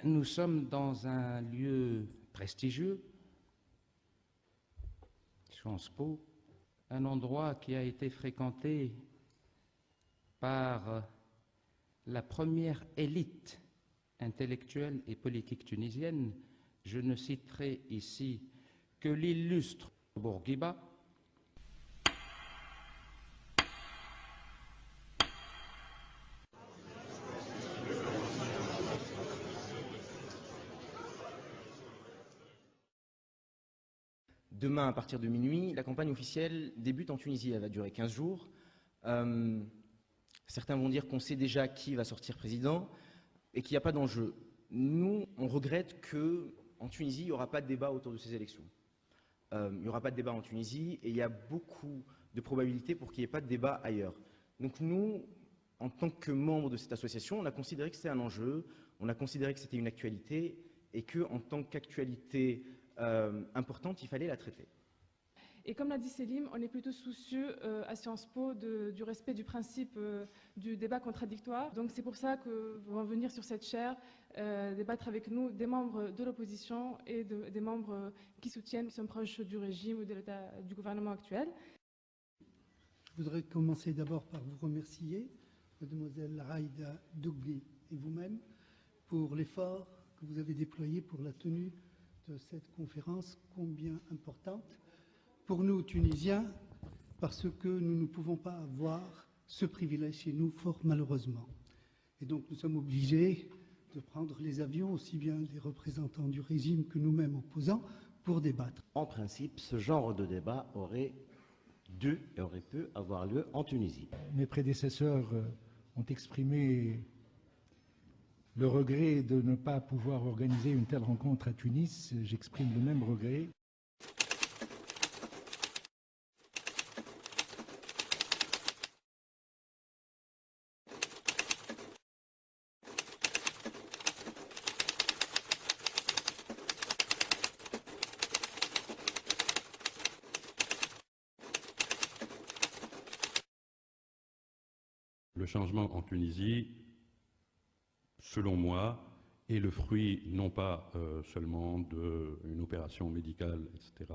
Nous sommes dans un lieu prestigieux, Sciences Po, un endroit qui a été fréquenté par la première élite intellectuelle et politique tunisienne. Je ne citerai ici que l'illustre Bourguiba, Demain, à partir de minuit, la campagne officielle débute en Tunisie. Elle va durer 15 jours. Certains vont dire qu'on sait déjà qui va sortir président et qu'il n'y a pas d'enjeu. Nous, on regrette qu'en Tunisie, il n'y aura pas de débat autour de ces élections. Il n'y aura pas de débat en Tunisie et il y a beaucoup de probabilités pour qu'il n'y ait pas de débat ailleurs. Donc nous, en tant que membres de cette association, on a considéré que c'était un enjeu, on a considéré que c'était une actualité et qu'en tant qu'actualité importante, il fallait la traiter. Et comme l'a dit Selim, on est plutôt soucieux à Sciences Po du respect du principe du débat contradictoire. Donc c'est pour ça que vont venir sur cette chaire débattre avec nous des membres de l'opposition et des membres qui soutiennent, qui sont proches du régime ou du gouvernement actuel. Je voudrais commencer d'abord par vous remercier, mademoiselle Raïda Dougli et vous-même, pour l'effort que vous avez déployé pour la tenue de cette conférence combien importante pour nous, Tunisiens, parce que nous ne pouvons pas avoir ce privilège chez nous, fort malheureusement. Et donc nous sommes obligés de prendre les avions, aussi bien des représentants du régime que nous-mêmes opposants, pour débattre. En principe, ce genre de débat aurait dû et aurait pu avoir lieu en Tunisie. Mes prédécesseurs ont exprimé le regret de ne pas pouvoir organiser une telle rencontre à Tunis. J'exprime le même regret. Le changement en Tunisie, selon moi, est le fruit non pas seulement d'une opération médicale, etc.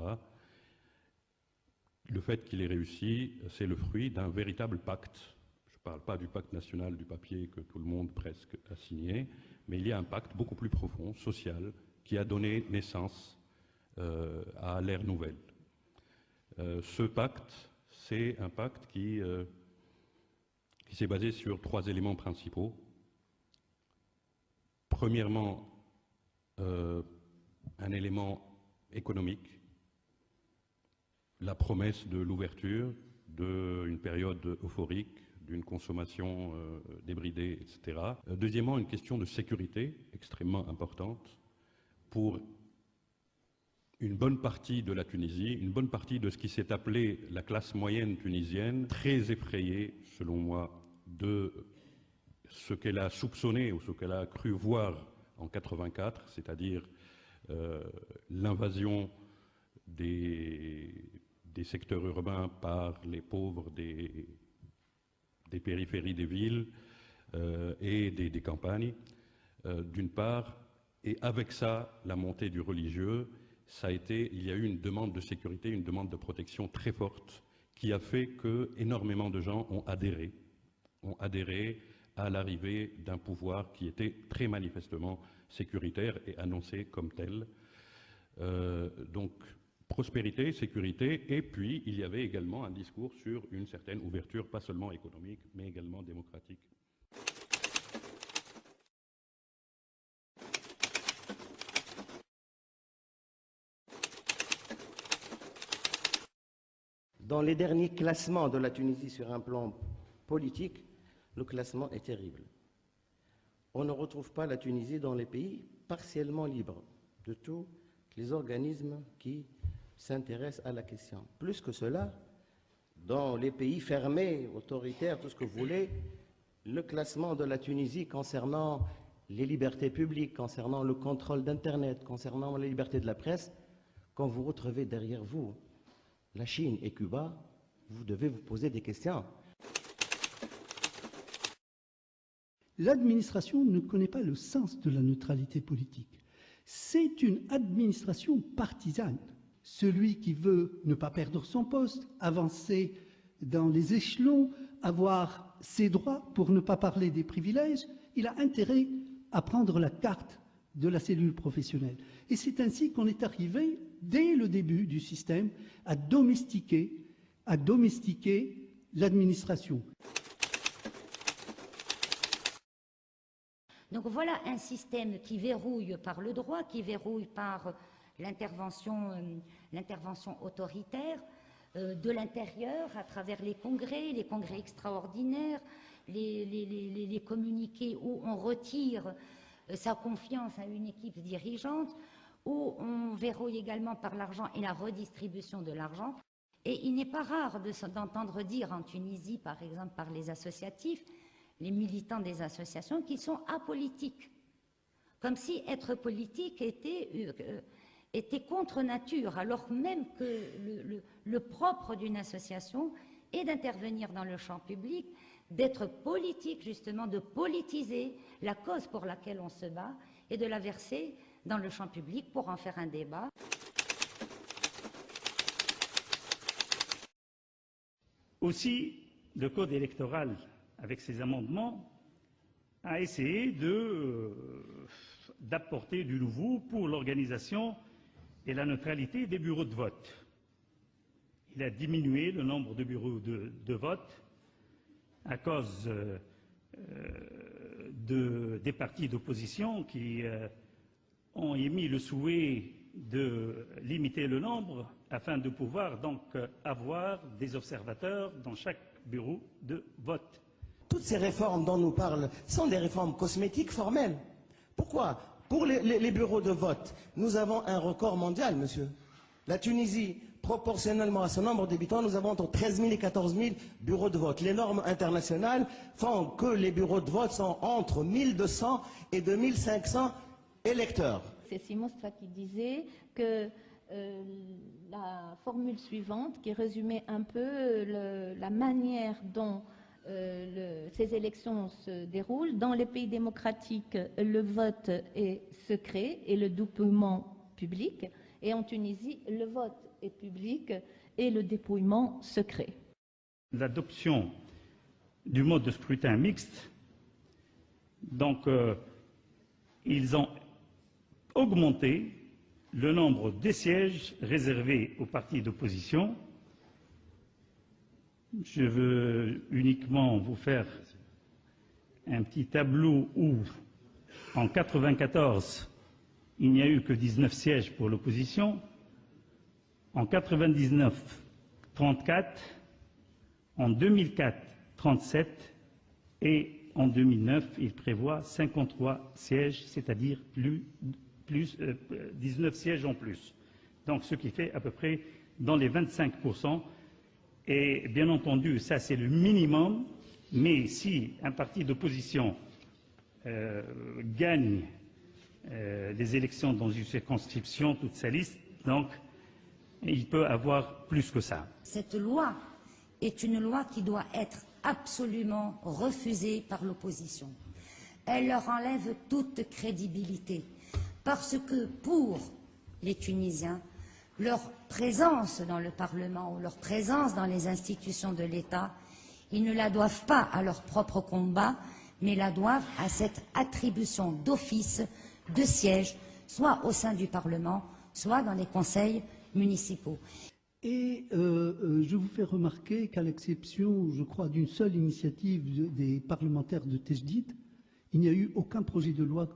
Le fait qu'il ait réussi, c'est le fruit d'un véritable pacte. Je ne parle pas du pacte national, du papier que tout le monde presque a signé, mais il y a un pacte beaucoup plus profond, social, qui a donné naissance à l'ère nouvelle. Ce pacte, c'est un pacte qui s'est basé sur 3 éléments principaux. Premièrement, un élément économique, la promesse de l'ouverture d'une période euphorique, d'une consommation débridée, etc. Deuxièmement, une question de sécurité extrêmement importante pour une bonne partie de la Tunisie, une bonne partie de ce qui s'est appelé la classe moyenne tunisienne, très effrayée, selon moi, de ce qu'elle a soupçonné ou ce qu'elle a cru voir en 84, c'est-à-dire l'invasion des secteurs urbains par les pauvres des périphéries des villes et des campagnes, d'une part, et avec ça, la montée du religieux, il y a eu une demande de sécurité, une demande de protection très forte qui a fait que énormément de gens ont adhéré à l'arrivée d'un pouvoir qui était très manifestement sécuritaire et annoncé comme tel. Donc, prospérité, sécurité, et puis il y avait également un discours sur une certaine ouverture, pas seulement économique, mais également démocratique. Dans les derniers classements de la Tunisie sur un plan politique, le classement est terrible. On ne retrouve pas la Tunisie dans les pays partiellement libres de tous les organismes qui s'intéressent à la question. Plus que cela, dans les pays fermés, autoritaires, tout ce que vous voulez, le classement de la Tunisie concernant les libertés publiques, concernant le contrôle d'Internet, concernant la liberté de la presse, quand vous retrouvez derrière vous la Chine et Cuba, vous devez vous poser des questions. L'administration ne connaît pas le sens de la neutralité politique. C'est une administration partisane. Celui qui veut ne pas perdre son poste, avancer dans les échelons, avoir ses droits, pour ne pas parler des privilèges, il a intérêt à prendre la carte de la cellule professionnelle. Et c'est ainsi qu'on est arrivé, dès le début du système, à domestiquer l'administration. Donc voilà un système qui verrouille par le droit, qui verrouille par l'intervention autoritaire de l'intérieur à travers les congrès extraordinaires, les communiqués où on retire sa confiance à une équipe dirigeante, où on verrouille également par l'argent et la redistribution de l'argent. Et il n'est pas rare d'entendre dire en Tunisie, par exemple par les associatifs, les militants des associations, qui sont apolitiques. Comme si être politique était contre nature, alors même que le propre d'une association est d'intervenir dans le champ public, d'être politique justement, de politiser la cause pour laquelle on se bat et de la verser dans le champ public pour en faire un débat. Aussi, le code électoral, avec ses amendements, a essayé d'apporter du nouveau pour l'organisation et la neutralité des bureaux de vote. Il a diminué le nombre de bureaux de vote à cause des partis d'opposition qui ont émis le souhait de limiter le nombre afin de pouvoir donc avoir des observateurs dans chaque bureau de vote. Toutes ces réformes dont nous parlent sont des réformes cosmétiques formelles. Pourquoi? Pour les bureaux de vote, nous avons un record mondial, monsieur. La Tunisie, proportionnellement à ce nombre d'habitants, nous avons entre 13 000 et 14 000 bureaux de vote. Les normes internationales font que les bureaux de vote sont entre 1200 et 2500 électeurs. C'est Simon Stra qui disait que la formule suivante, qui résumait un peu la manière dont ces élections se déroulent. Dans les pays démocratiques, le vote est secret et le dépouillement public. Et en Tunisie, le vote est public et le dépouillement secret. L'adoption du mode de scrutin mixte, donc ils ont augmenté le nombre des sièges réservés aux partis d'opposition. Je veux uniquement vous faire un petit tableau où, en 1994, il n'y a eu que 19 sièges pour l'opposition. En 1999, 34. En 2004, 37. Et en 2009, il prévoit 53 sièges, c'est-à-dire 19 sièges en plus. Donc, ce qui fait à peu près dans les 25%. Et bien entendu, ça c'est le minimum, mais si un parti d'opposition gagne les élections dans une circonscription, toute sa liste, donc il peut avoir plus que ça. Cette loi est une loi qui doit être absolument refusée par l'opposition. Elle leur enlève toute crédibilité, parce que pour les Tunisiens, leur présence dans le Parlement ou leur présence dans les institutions de l'État, ils ne la doivent pas à leur propre combat, mais la doivent à cette attribution d'office de sièges, soit au sein du Parlement, soit dans les conseils municipaux. Et je vous fais remarquer qu'à l'exception, je crois, d'une seule initiative des parlementaires de Tejdid, il n'y a eu aucun projet de loi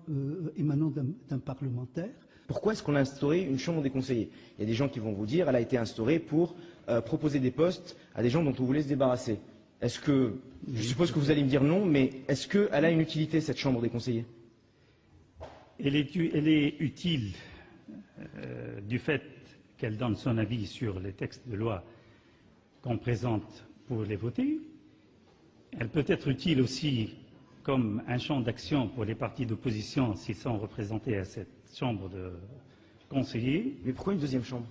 émanant d'un parlementaire. Pourquoi est-ce qu'on a instauré une chambre des conseillers? Il y a des gens qui vont vous dire qu'elle a été instaurée pour proposer des postes à des gens dont on voulait se débarrasser. Est-ce que, je suppose que vous allez me dire non, mais est-ce qu'elle a une utilité, cette chambre des conseillers? Elle est utile du fait qu'elle donne son avis sur les textes de loi qu'on présente pour les voter. Elle peut être utile aussi comme un champ d'action pour les partis d'opposition s'ils sont représentés à cette chambre de conseillers. Mais pourquoi une deuxième chambre?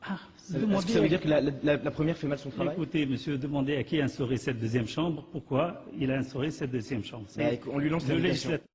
Ah, Est-ce que ça veut dire que la première fait mal son travail? Écoutez, monsieur, demandez à qui a instauré cette deuxième chambre, pourquoi il a instauré cette deuxième chambre. On lui lance le l'invitation. législateur.